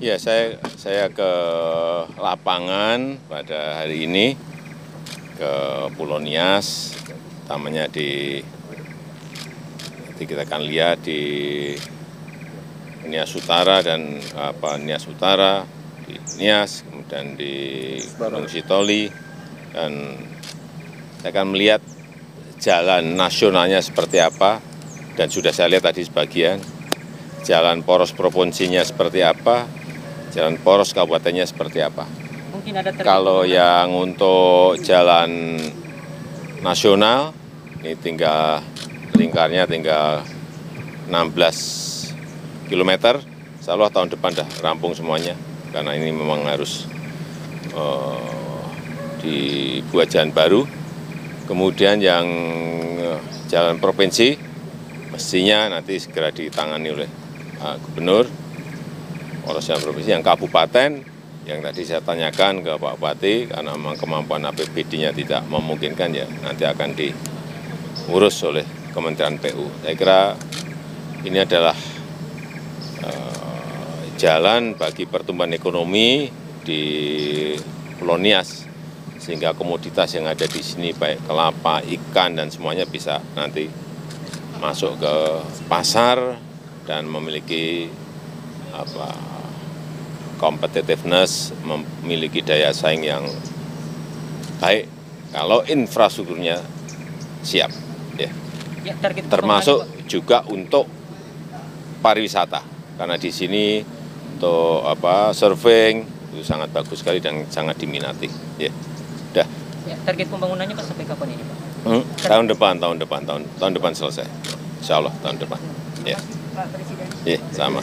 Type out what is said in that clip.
Ya, saya ke lapangan pada hari ini ke Pulau Nias, utamanya nanti kita akan lihat di Nias Utara dan Nias Utara, di Nias, kemudian di Gunung Sitoli, dan saya akan melihat jalan nasionalnya seperti apa, dan sudah saya lihat tadi sebagian, jalan poros provinsinya seperti apa, jalan poros kabupatennya seperti apa. Mungkin ada Kalau yang untuk jalan nasional, ini tinggal lingkarnya tinggal 16 km, insya Allah tahun depan dah rampung semuanya, karena ini memang harus dibuat jalan baru. Kemudian yang jalan provinsi, mestinya nanti segera ditangani oleh Gubernur, poros jalan provinsi. Yang kabupaten, yang tadi saya tanyakan ke Pak Bupati, karena memang kemampuan APBD-nya tidak memungkinkan, ya nanti akan diurus oleh Kementerian PU. Saya kira ini adalah jalan bagi pertumbuhan ekonomi di Pulau Nias, sehingga komoditas yang ada di sini baik kelapa, ikan, dan semuanya bisa nanti masuk ke pasar dan memiliki competitiveness, memiliki daya saing yang baik kalau infrastrukturnya siap, ya. Termasuk juga untuk pariwisata, karena di sini untuk surfing itu sangat bagus sekali dan sangat diminati. Ya, udah. Ya, target pembangunannya Pak sampai kapan ini Pak? Tahun depan selesai. Insya Allah tahun depan. Ya. Pak Presiden. Ya, sama.